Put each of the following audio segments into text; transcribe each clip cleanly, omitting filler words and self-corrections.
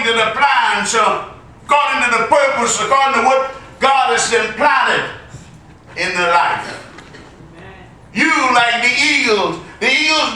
to the plans, according to the purpose, according to what God has implanted in their life. You, like the eagles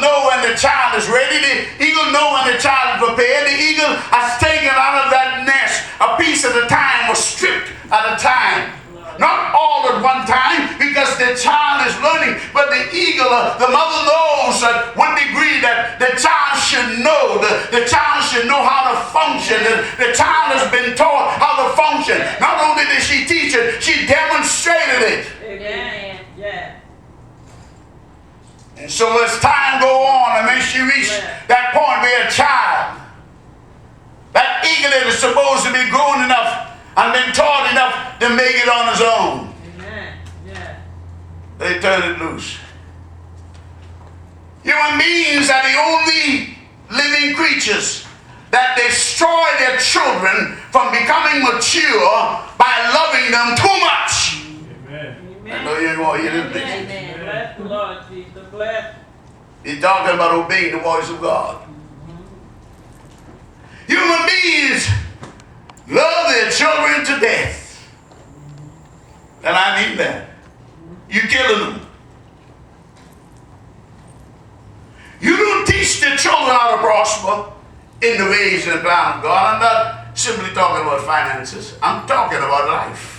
know when the child is ready. The eagle know when the child is prepared. The eagle has taken out of that nest a piece at a time, or stripped at a time. Not all at one time, because the child is learning. But the eagle, the mother knows at what degree that the child should know. The child should know how to function. The child has been taught how to function. Not only did she teach it, she demonstrated it. Amen. Yeah. And so as time go on, and when she reached that point where a child, that eaglet is supposed to be grown enough and been taught enough to make it on his own. Amen. Yeah. They turn it loose. Human beings are the only living creatures that destroy their children from becoming mature by loving them too much. I know you ain't want to hear this. Amen. Bless the Lord Jesus. Bless. He's talking about obeying the voice of God. Human beings love their children to death. And I mean that. You're killing them. You don't teach the children how to prosper in the ways and plan of God. I'm not simply talking about finances. I'm talking about life.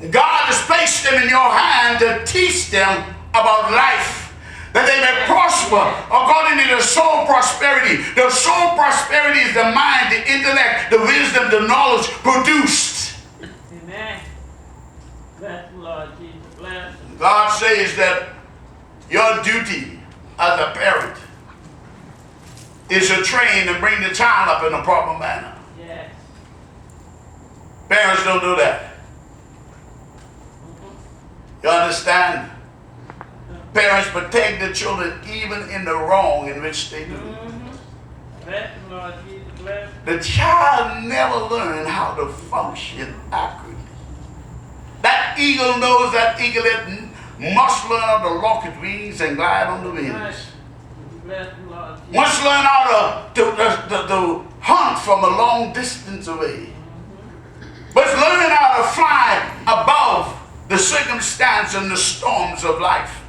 God has placed them in your hand to teach them about life, that they may prosper according to the soul prosperity. The soul prosperity is the mind, the intellect, the wisdom, the knowledge produced. Amen. Bless the Lord Jesus. Bless. God says that your duty as a parent is to train and bring the child up in a proper manner. Yes. Parents don't do that. You understand? Parents protect the children even in the wrong in which they do. Bless the Lord Jesus. Bless. The child never learned how to function accurately. That eagle knows that eaglet must learn how to lock its wings and glide on the winds. Bless the Lord Jesus. Must learn how to hunt from a long distance away. Must learn how to fly above the circumstance and the storms of life.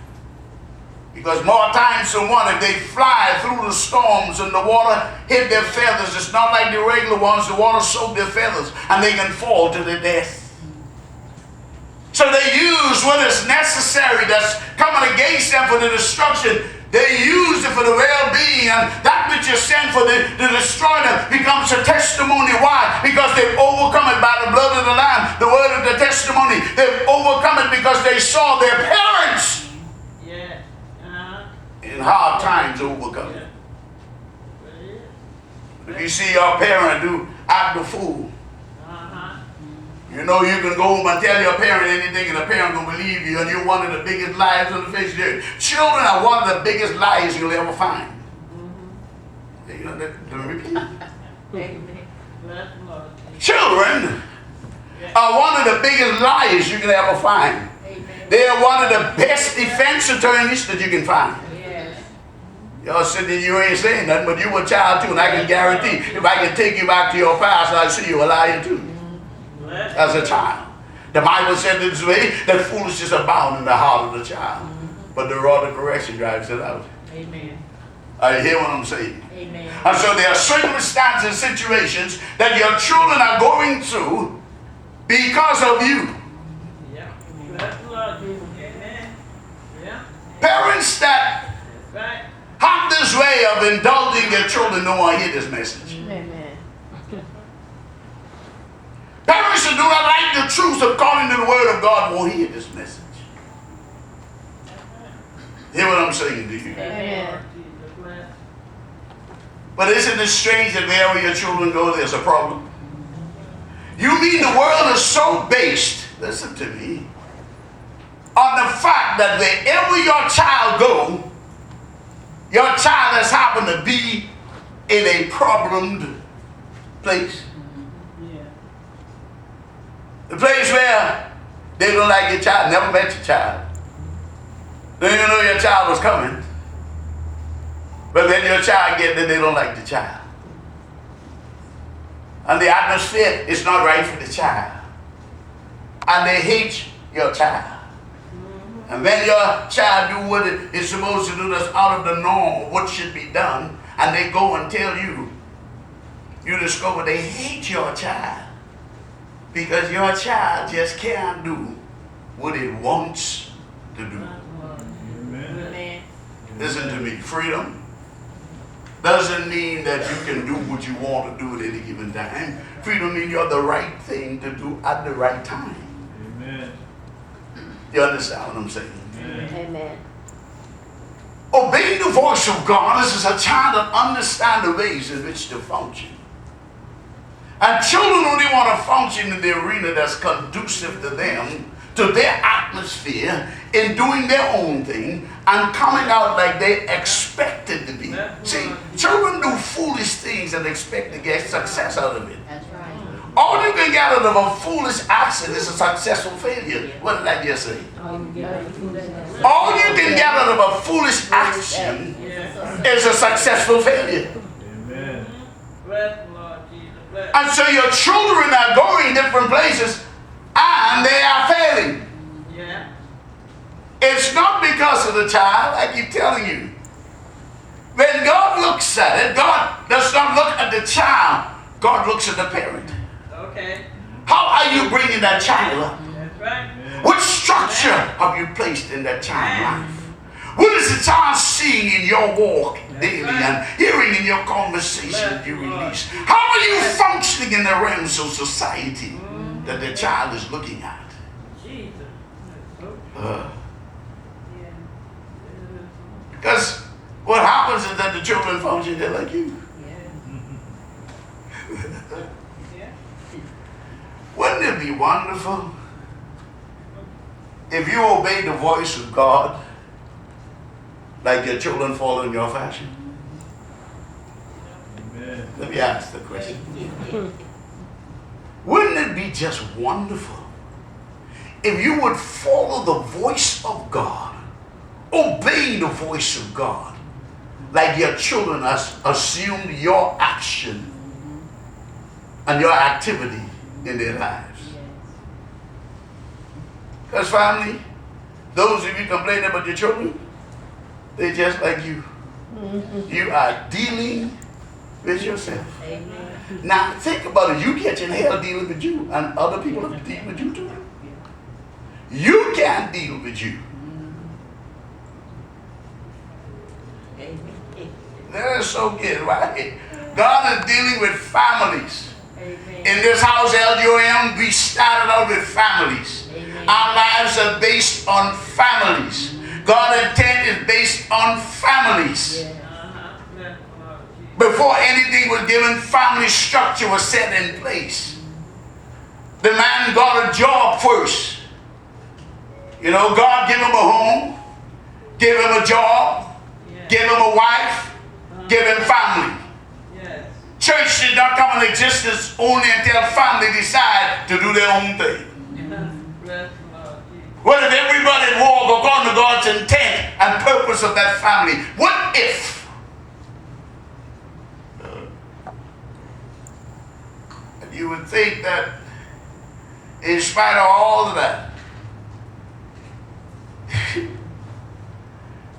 Because more times than one, if they fly through the storms and the water hit their feathers, it's not like the regular ones. The water soaks their feathers and they can fall to their death. So they use what is necessary that's coming against them for the destruction. They use it for the well-being, and that which is sent for to destroy them becomes a testimony. Why? Because they've overcome it by the blood of the Lamb, the word of the testimony. They've overcome it because they saw their parents in hard times overcome it. If you see your parent do act the fool, you know you can go home and tell your parent anything and the parent will believe you, and you're one of the biggest liars on the face of the earth. Children are one of the biggest liars you'll ever find. You know, let me repeat. Children are one of the biggest liars you can ever find. They are one of the best defense attorneys that you can find. Y'all sitting there, you ain't saying nothing, but you were a child too, and I can guarantee, if I can take you back to your past, I'll see you a liar too. As a child. The Bible said this way, that foolishness abound in the heart of the child. But the rod of correction drives it out. Amen. I hear what I'm saying. Amen. And so there are circumstances, situations that your children are going through because of you. Yeah. Bless the Lord Jesus. Amen. Yeah. Parents that Right. have this way of indulging their children don't want to hear this message. Amen. Parents who do not like the truth according to the word of God won't hear this message. Hear what I'm saying to you? Amen. But isn't it strange that wherever your children go, there's a problem? You mean the world is so based, listen to me, on the fact that wherever your child go, your child has happened to be in a problemed place. The place where they don't like your child, never met your child. They didn't even know your child was coming. But when your child gets there, they don't like the child. And the atmosphere is not right for the child. And they hate your child. And when your child do what it is supposed to do that's out of the norm of what should be done, and they go and tell you, you discover they hate your child because your child just can't do what it wants to do. Amen. Listen to me. Freedom doesn't mean that you can do what you want to do at any given time. Freedom means you're the right thing to do at the right time. Amen. You understand what I'm saying? Amen. Obeying the voice of God is a child that understands the ways in which to function. And children only want to function in the arena that's conducive to them, to their atmosphere, in doing their own thing and coming out like they expected to be. See, children do foolish things and expect to get success out of it. That's right. All you can get out of a foolish action is a successful failure. What did I just say? All you can get out of a foolish action is a successful failure. Amen. Bless the Lord Jesus. Bless. And so your children are going different places and they are failing. Yeah. It's not because of the child, I keep telling you. When God looks at it, God does not look at the child. God looks at the parent. Okay. How are you bringing that child up? That's right. What structure have you placed in that child's life? What is the child seeing in your walk daily and hearing in your conversation you release? How are you functioning in the realms of society that the child is looking at? Jesus. Because what happens is that the children function just like you. Yeah. Wouldn't it be wonderful if you obeyed the voice of God like your children follow in your fashion? Amen. Let me ask the question. Wouldn't it be just wonderful if you would follow the voice of God, obey the voice of God, like your children has assumed your action and your activity in their lives? Because family, those of you complaining about your children, they're just like you. You are dealing with yourself. Amen. Now think about it. You catching hell dealing with you, and other people are dealing with you too. You can't deal with you. That is so good, right? God is dealing with families. Amen. In this house, LUM, we started out with families. Amen. Our lives are based on families. God's intent is based on families. Yeah. Bless the Lord Jesus. Before anything was given, family structure was set in place. The man got a job first. You know, God gave him a home, gave him a job, gave him a wife, gave him family. Yes. Church did not come in existence only until family decide to do their own thing. Bless the Lord Jesus. What if everybody walk according to God's intent and purpose of that family? What if? You would think that in spite of all of that,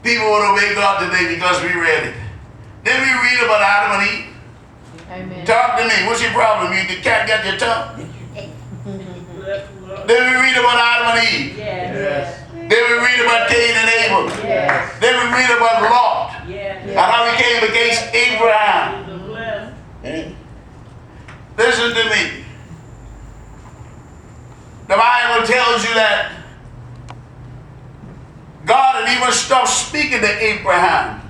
people would obey God today because we read it. Then we read about Adam and Eve. Amen. Talk to me. What's your problem? You can't get your tongue. Bless the Lord. Then we read about Adam and Eve. Yes. Then we read about Cain and Abel. Yes. Then we read about Lot Yes. and how he came against Abraham. Jesus bless. Listen to me. The Bible tells you that God had even stopped speaking to Abraham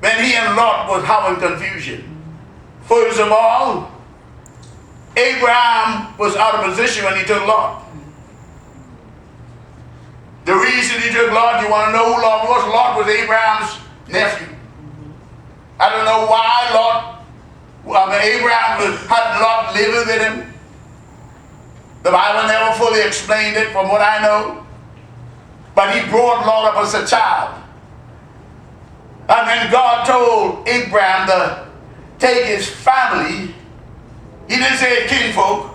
when he and Lot was having confusion. First of all, Abraham was out of position when he took Lot. The reason he took Lot, you want to know who Lot was? Lot was Abraham's nephew. I don't know why Abraham had Lot living with him. The Bible never fully explained it from what I know. But he brought Lot up as a child. And then God told Abraham to take his family He didn't say kinfolk.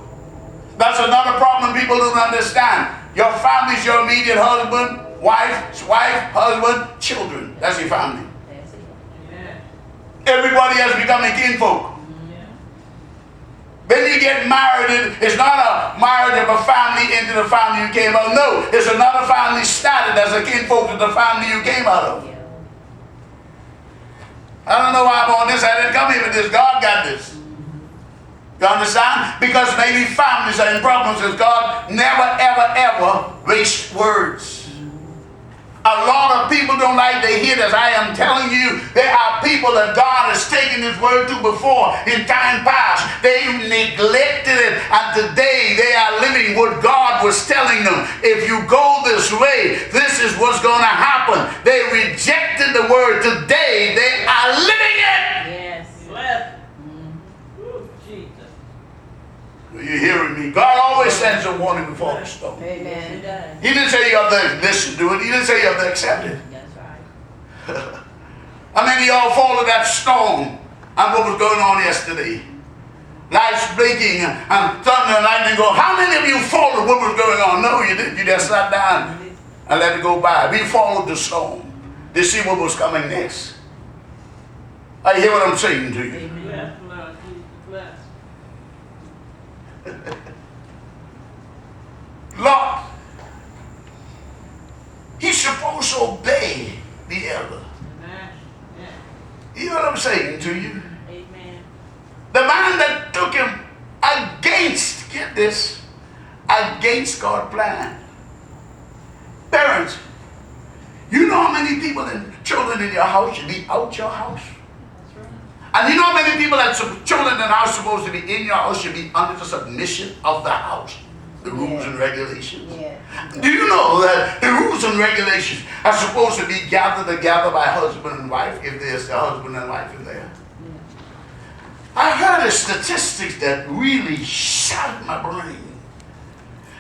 That's another problem people don't understand. Your family is your immediate husband, wife, husband, children. That's your family. Everybody has become a kinfolk. When you get married, it's not a marriage of a family into the family you came out of. No, it's another family started as a kinfolk to the family you came out of. I don't know why I'm on this. I didn't come here with this. God got this. You understand? Because maybe families are in problems with God. Never, ever, ever waste words. A lot of people don't like to hear this. I am telling you, there are people that God has taken His word to before in time past. They neglected it, and today they are living what God was telling them. If you go this way, this is what's going to happen. They rejected the word. Today they are living it. Yes. Jesus. Are you hearing me? God always sends a warning before the storm. Amen. He didn't say you have to listen to it. He didn't say you have to accept it. That's right. How many of y'all followed that storm and what was going on yesterday? Lights blinking and thunder and lightning go. How many of you followed what was going on? No, you didn't. You just sat down and let it go by. We followed the storm to see what was coming next. I hear what I'm saying to you. Bless, Lord Jesus, bless. Lot, he's supposed to obey the elder. Amen. You know what I'm saying to you? Amen. The man that took him against, get this, against God's plan. Parents, you know how many people and children in your house should be out your house? That's right. And you know how many people that children in the house supposed to be in your house should be under the submission of the house? The rules and regulations. Yeah. Do you know that the rules and regulations are supposed to be gathered together by husband and wife if there's a husband and wife in there? I heard a statistics that really shot my brain.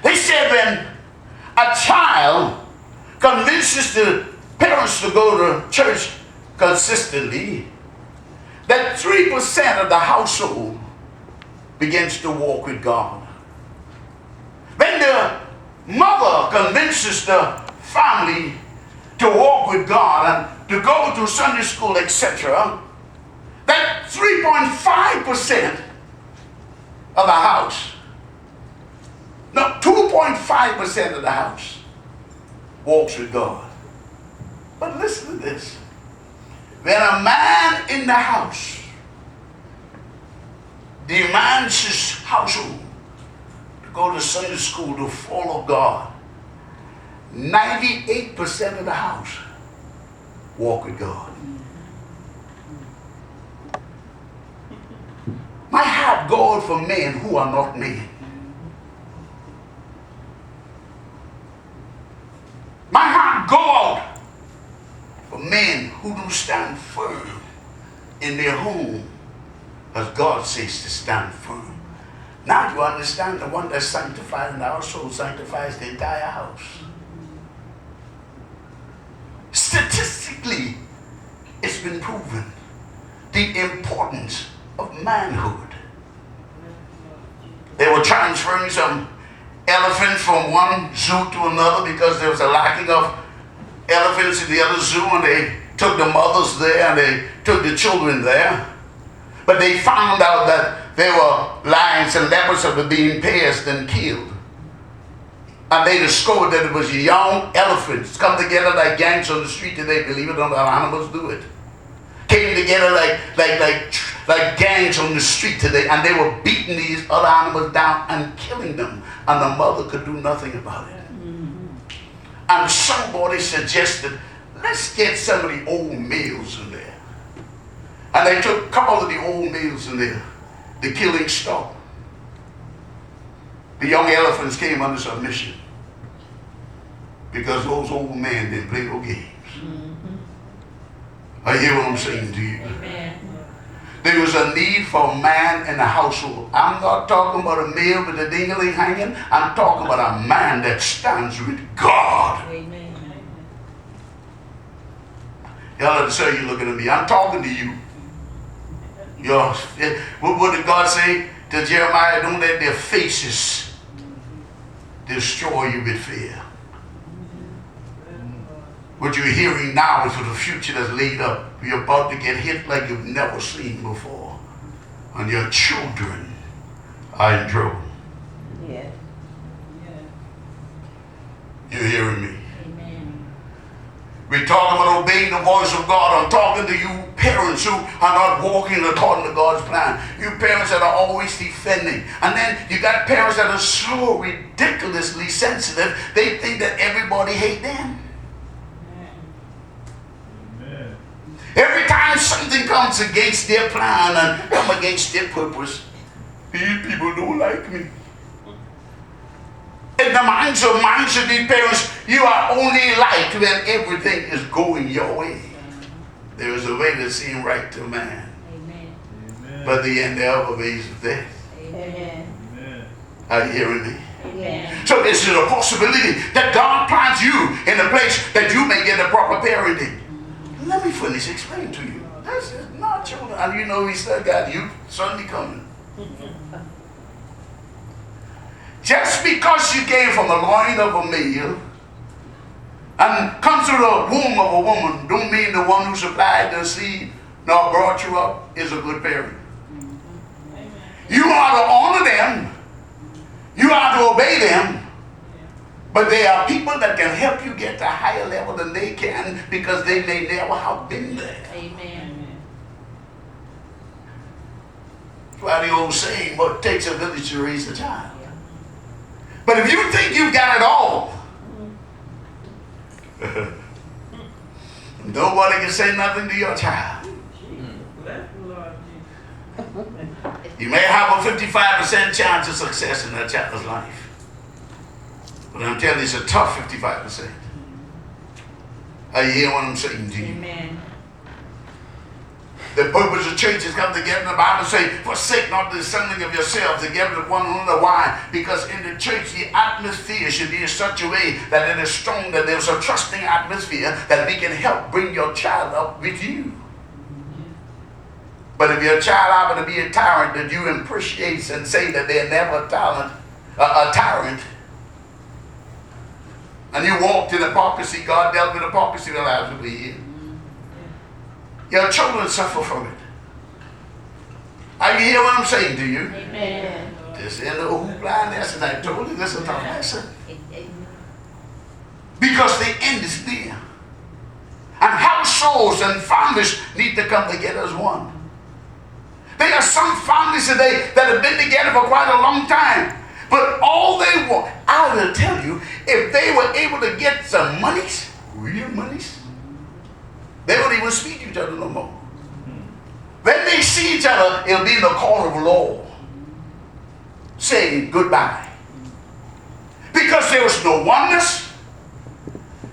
They said when a child convinces the parents to go to church consistently, that 3% of the household begins to walk with God. When the mother convinces the family to walk with God and to go to Sunday school, etc., that 3.5% of the house, no, 2.5% of the house walks with God. But listen to this. When a man in the house demands his household to go to Sunday school to follow God, 98% of the house walk with God. My heart goes for men who are not men. My heart go out for men who do stand firm in their home as God says to stand firm. Now you understand the one that's sanctified in the household sanctifies the entire house. Statistically, it's been proven the importance of manhood. They were transferring some elephants from one zoo to another because there was a lacking of elephants in the other zoo, and they took the mothers there and they took the children there. But they found out that there were lions and leopards that were being pierced and killed. And they discovered that it was young elephants come together like gangs on the street today. Believe it or not, animals do it. Came together like gangs on the street today, and they were beating these other animals down and killing them, and the mother could do nothing about it. And somebody suggested, let's get some of the old males in there. And they took a couple of the old males in there. The killing stopped. The young elephants came under submission because those old men didn't play no games. I hear what I'm saying to you. Amen. There was a need for a man in the household. I'm not talking about a male with a ding-a-ling hanging. I'm talking about a man that stands with God. Amen. Y'all have to say you're looking at me. I'm talking to you. What did God say? to Jeremiah, don't let their faces destroy you with fear. What you're hearing now is for the future that's laid up. You're about to get hit like you've never seen before. And your children are in trouble. Yes. You're hearing me? Amen. We're talking about obeying the voice of God. I'm talking to you parents who are not walking according to God's plan. You parents that are always defending. And then you got parents that are so ridiculously sensitive, they think that everybody hates them. Amen. Every time something comes against their plan and come against their purpose, these people don't like me. In the minds of these parents, you are only liked when everything is going your way. There is a way that seems right to man. Amen. But the end thereof is ways of death. Amen. Amen. Are you hearing me? Amen. So this is a possibility that God plants you in a place that you may get a proper parenting. Let me finish explaining to you. That's not children. And you know we still got you suddenly coming. Just because you came from the loin of a male and come through the womb of a woman, don't mean the one who supplied the seed nor brought you up is a good parent. You are to honor them. You are to obey them. But there are people that can help you get to a higher level than they can because they may never have been there. Amen. That's why the old saying, what it takes a village to raise a child. But if you think you've got it all, nobody can say nothing to your child. You may have a 55% chance of success in that child's life. But I'm telling you, it's a tough 55%. Are you hearing what I'm saying to you? Amen. The purpose of church is come together. The Bible says, forsake not the assembling of yourselves together with one another. Why? Because in the church, the atmosphere should be in such a way that it is strong, that there's a trusting atmosphere that we can help bring your child up with you. But if your child happen to be a tyrant that you appreciate and say that they're never a tyrant, and you walked in hypocrisy, God dealt with hypocrisy in the lives of the year. Your children suffer from it. Are you hearing what I'm saying to you? Amen. This ain't no hoopla lesson. I told you this is a tough lesson. Because the end is near. And households and families need to come together as one. There are some families today that have been together for quite a long time. But all they want, I will tell you, if they were able to get some monies, real monies, they wouldn't even speak to each other no more. When they see each other, it'll be in the court of law, saying goodbye. Because there was no oneness,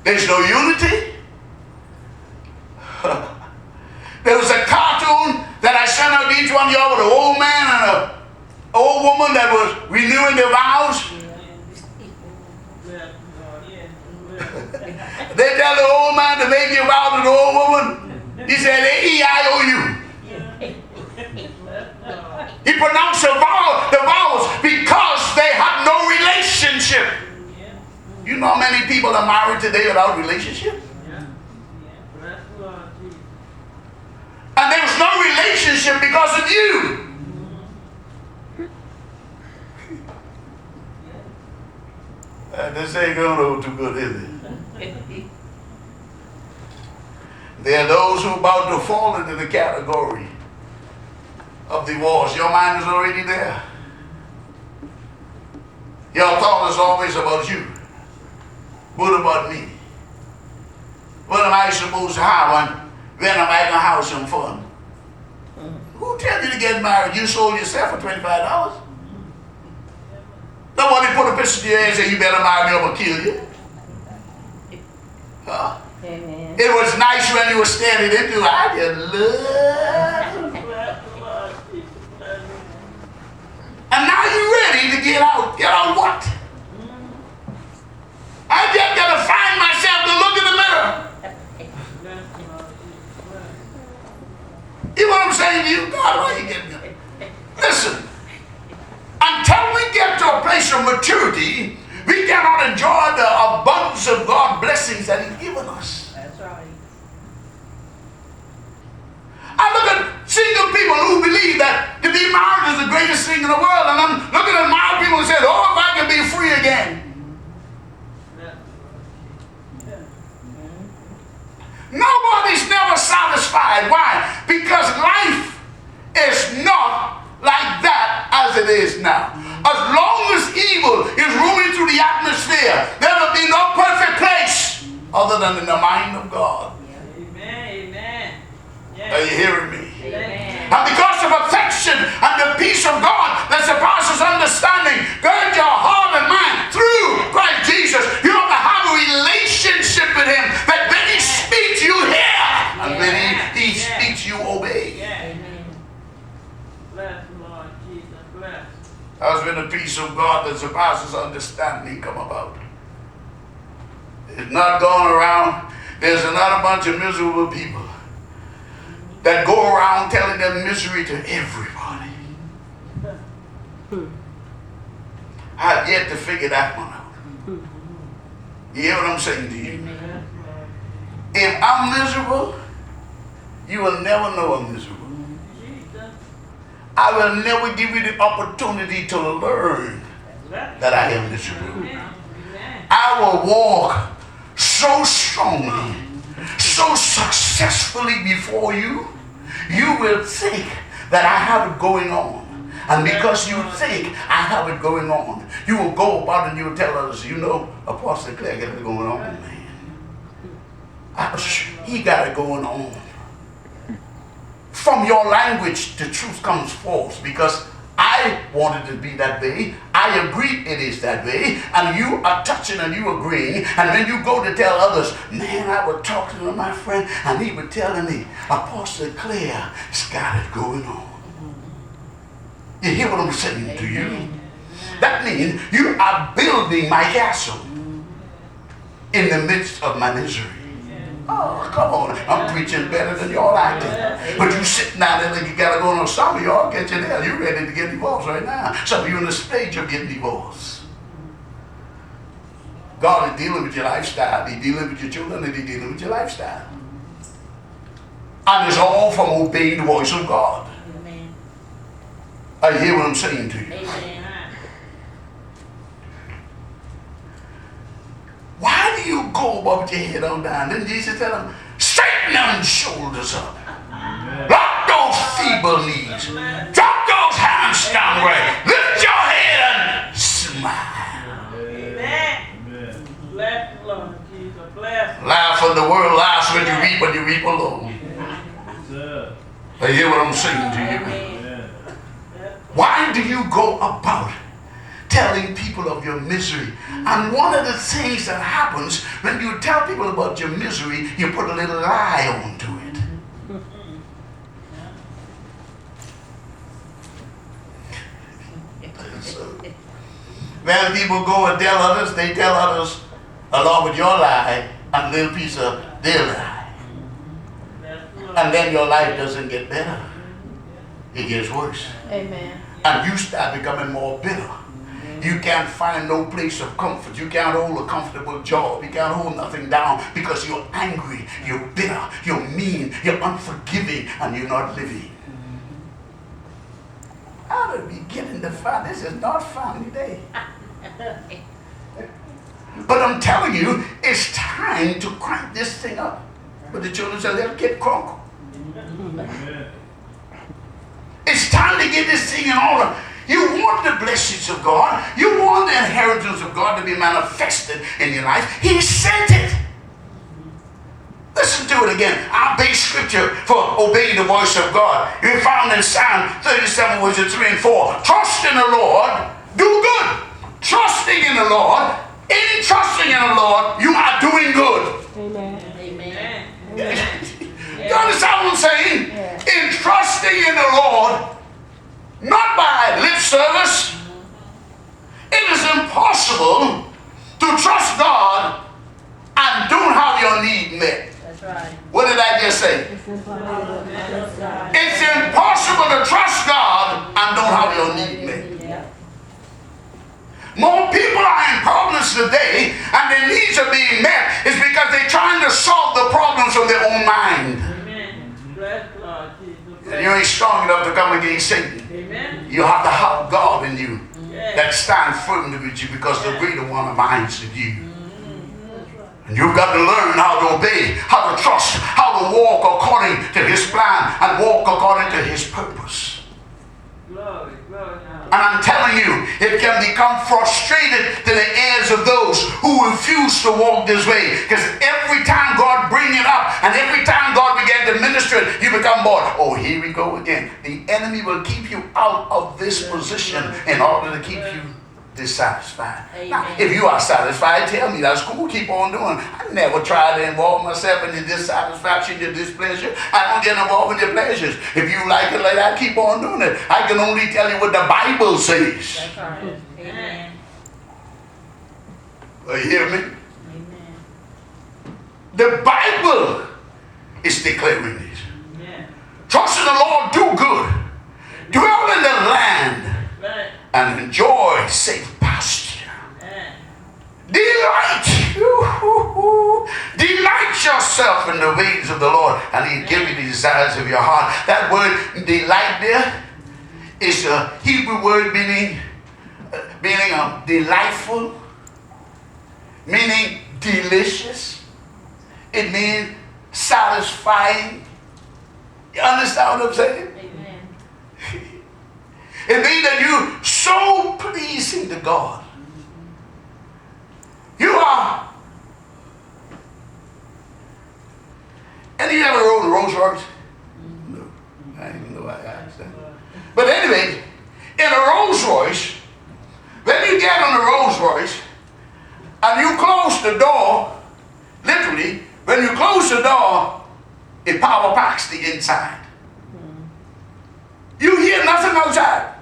there's no unity. There was a cartoon that I sent out to each one of y'all with an old man and an old woman that was renewing their vows. They tell the old man to make your vow to the old woman. He said, A-E-I-O-U. He pronounced the vowels because they had no relationship. You know how many people are married today without relationship? And there was no relationship because of you. This ain't going too good, is it? There are those who are about to fall into the category of divorce. Your mind is already there. Your thought is always about you. What about me? What am I supposed to have? When am I going to have some fun? Who tell you to get married? You sold yourself for $25. Nobody put a pistol to your head and say, you better marry me or I'm going to kill you. Huh? Amen. It was nice when you were standing there too. I just love. And now you're ready to get out. Get out what? I just got to find myself to look in the mirror. You know what I'm saying to you? God, why you getting me? Listen, to a place of maturity, we cannot enjoy the abundance of God's blessings that He's given us. That's right. I look at single people who believe that to be married is the greatest thing in the world, and I'm looking at married people and saying, oh, if I can be free again. Nobody's never satisfied. Why? Because life is not like that as it is now. As long as evil is roaming through the atmosphere, there will be no perfect place other than in the mind of God. Amen. Amen. Are you hearing me? Amen. And because of affection and the peace of God that surpasses understanding, gird your heart and mind through Christ Jesus. You have to have a relationship with Him that when He speaks, you hear, and when He speaks, you obey. Amen. Bless Lord Jesus. Bless. That's when the peace of God that surpasses understanding come about. It's not going around. There's another bunch of miserable people that go around telling their misery to everybody. I've yet to figure that one out. You hear what I'm saying to you? If I'm miserable, you will never know I'm miserable. I will never give you the opportunity to learn that I am miserable. I will walk so strongly, so successfully before you, you will think that I have it going on. And because you think I have it going on, you will go about and you will tell others, you know, Apostle Cleare got it going on, man. He got it going on. From your language, the truth comes forth because I wanted to be that way. I agree it is that way. And you are touching and you agreeing. And when you go to tell others, man, I would talk to my friend and he would tell me, Apostle Cleare's got it going on. You hear what I'm saying to you? That means you are building my castle in the midst of my misery. Oh, come on. I'm preaching better than y'all acting. But you sitting down there like you got to go on. Some of y'all get you there. You're ready to get divorced right now. Some of you in the stage of getting divorced. God is dealing with your lifestyle. He's dealing with your children and He's dealing with your lifestyle. And it's all from obeying the voice of God. Amen. I hear what I'm saying to you. Amen. Why do you go above your head on down? Didn't Jesus tell them, straighten them shoulders up. Lock those feeble knees. Drop those hands downward. Lift your head and smile. Amen. Bless Lord Jesus. Bless. Laugh when the world laughs when you reap alone. I hear what I'm saying to you. Why do you go about telling people of your misery? And one of the things that happens when you tell people about your misery, you put a little lie onto it. So, when people go and tell others, they tell others along with your lie and a little piece of their lie. And then your life doesn't get better. It gets worse. Amen. And you start becoming more bitter. You can't find no place of comfort. You can't hold a comfortable job. You can't hold nothing down because you're angry, you're bitter, you're mean, you're unforgiving, and you're not living. How to beginning to find this is not family day. But I'm telling you, it's time to crank this thing up. But the children say, let's get crunk. It's time to get this thing in order. You want the blessings of God. You want the inheritance of God to be manifested in your life. He sent it. Listen to it again. Our base scripture for obeying the voice of God. You found in Psalm 37, verses 3 and 4. Trust in the Lord. Do good. Trusting in the Lord. In trusting in the Lord, you are doing good. Amen. Amen. You understand what I'm saying? Yeah. In trusting in the Lord, not by lip service. It is impossible to trust God and don't have your need met. That's right. What did I just say? It's impossible to trust God. It's impossible to trust God and don't have your need met. Yeah. More people are in problems today and their needs are being met is because they're trying to solve the problems from their own mind. Amen. Bless God, Jesus. And you ain't strong enough to come against Satan. Amen. You have to have God in you Yes. that stands firmly with you because the greater one abides in you. And you've got to learn how to obey, how to trust, how to walk according to his plan and walk according to his purpose. Glory, glory. And I'm telling you, it can become frustrated to the ears of those who refuse to walk this way. Because every time God bring it up and every time God began to minister it, you become bored. Oh, here we go again. The enemy will keep you out of this position in order to keep you dissatisfied. Now, if you are satisfied, tell me that's cool. Keep on doing. I never try to involve myself in your dissatisfaction, your displeasure. I don't get involved in your pleasures. If you like it like that, keep on doing it. I can only tell you what the Bible says. That's right. Amen. You hear me? Amen. The Bible is declaring this. Amen. Trust in the Lord, do good. Dwell in the land Right. and enjoy safe pasture. Amen. Delight. Delight yourself in the ways of the Lord, and he'll give you the desires of your heart. That word delight there is a Hebrew word meaning delightful, meaning delicious. It means satisfying. You understand what I'm saying? Amen. It means that you're so pleasing to God. You are. And you ever rode a Rolls Royce? No. I didn't even know I asked that. But anyway, in a Rolls Royce, when you get on a Rolls Royce and you close the door, literally, when you close the door, it power packs the inside. You hear nothing outside.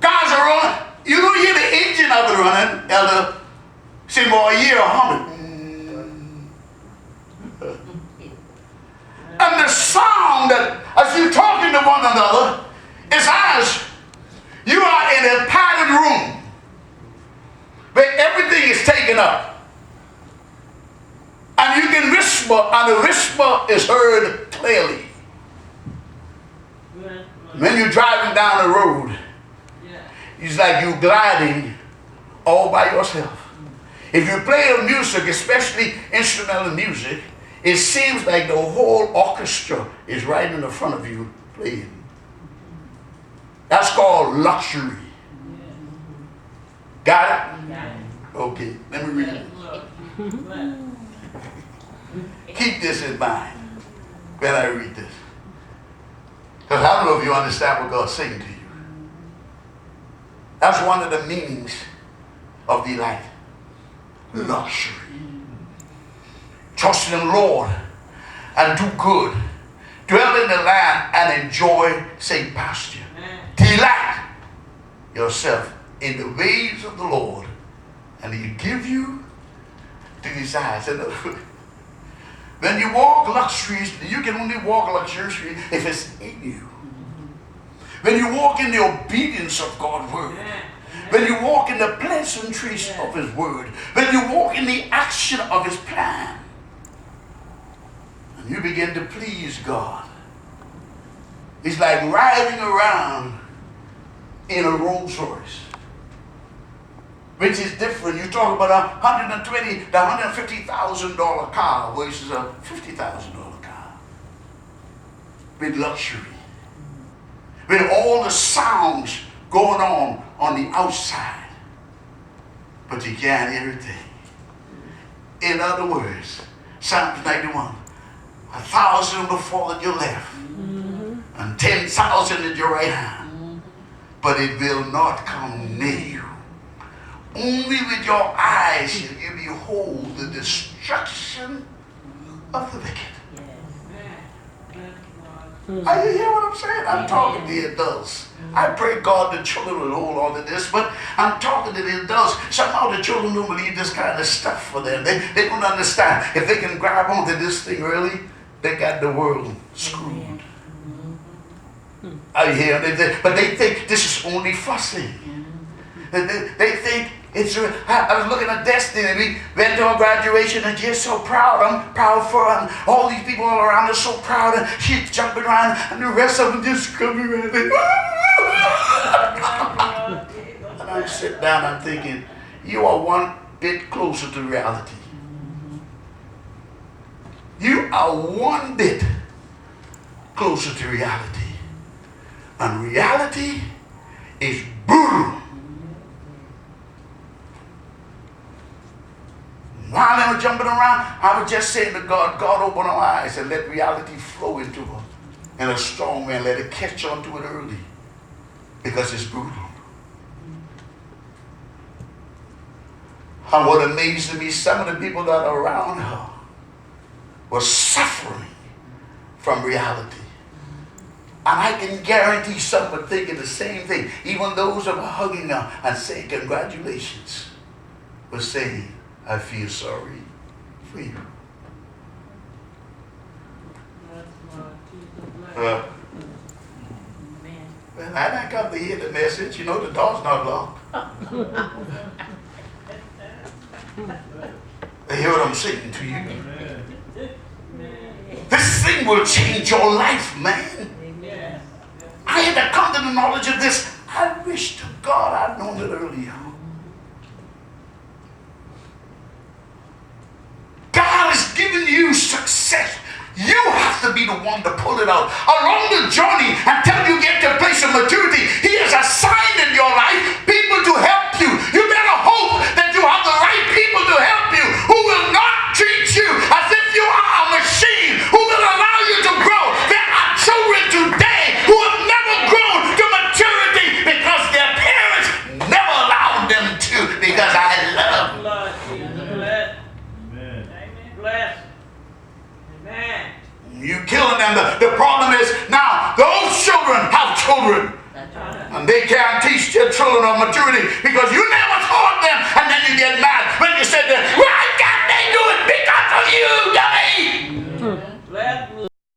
Cars are running. You don't hear the engine of it running. Elder, say more a year or humming. And the sound that as you talking to one another is as you are in a padded room where everything is taken up. And you can whisper, and the whisper is heard clearly. When you're driving down the road, it's like you're gliding all by yourself. If you play the music, especially instrumental music, it seems like the whole orchestra is right in the front of you playing. That's called luxury. Got it? Okay, let me read it. Keep this in mind when I read this. Because I don't know if you understand what God's saying to you. That's one of the meanings of delight. Luxury. Trust in the Lord and do good. Dwell in the land and enjoy safe pasture. Delight yourself in the ways of the Lord, and he'll give you the desires. When you walk luxuriously, you can only walk luxuriously if it's in you. When you walk in the obedience of God's word, when you walk in the pleasantries of his word, when you walk in the action of his plan, and you begin to please God, it's like riding around in a Rolls Royce, which is different. You talk about $120,000 to $150,000 car versus a $50,000 car with luxury, with all the sounds going on the outside, but you can't hear a thing. In other words, Psalms 91, 1,000 will fall at your left, and 10,000 at your right hand, but it will not come near you. Only with your eyes shall you behold the destruction of the wicked. Are you hear what I'm saying? I'm talking to the adults. I pray God the children will hold on to this, but I'm talking to the adults. Somehow the children don't believe this kind of stuff for them. They don't understand. If they can grab onto this thing early, they got the world screwed. Are you hearing? But they think this is only fussing. They think it's. I was looking at Destiny. We went to a graduation and she's so proud. I'm proud for her. And all these people all around are so proud. And she's jumping around, and the rest of them just coming around. And I sit down. I'm thinking, you are one bit closer to reality. You are one bit closer to reality. And reality is brutal. While they were jumping around, I was just saying to God, God, open our eyes and let reality flow into her. And a strong man, let it catch on to it early. Because it's brutal. And what amazed me, some of the people that are around her were suffering from reality. And I can guarantee some were thinking the same thing. Even those that were hugging her and saying, congratulations, were saying, I feel sorry for you. Well, I didn't come to hear the message. You know the door's not locked. I hear what I'm saying to you. This thing will change your life, man. I had to come to the knowledge of this. I wish to God I'd known it earlier. God has given you success. You have to be the one to pull it out. Along the journey, until you get to a place of maturity, He has assigned in your life people to help you. You better hope that you have the right people to help you, who will not treat you as if you are a machine, who will allow you to grow. There are children today who have never grown to maturity because their parents never allowed them to, because I love them. You killing them. The problem is now those children have children. And they can't teach their children of maturity because you never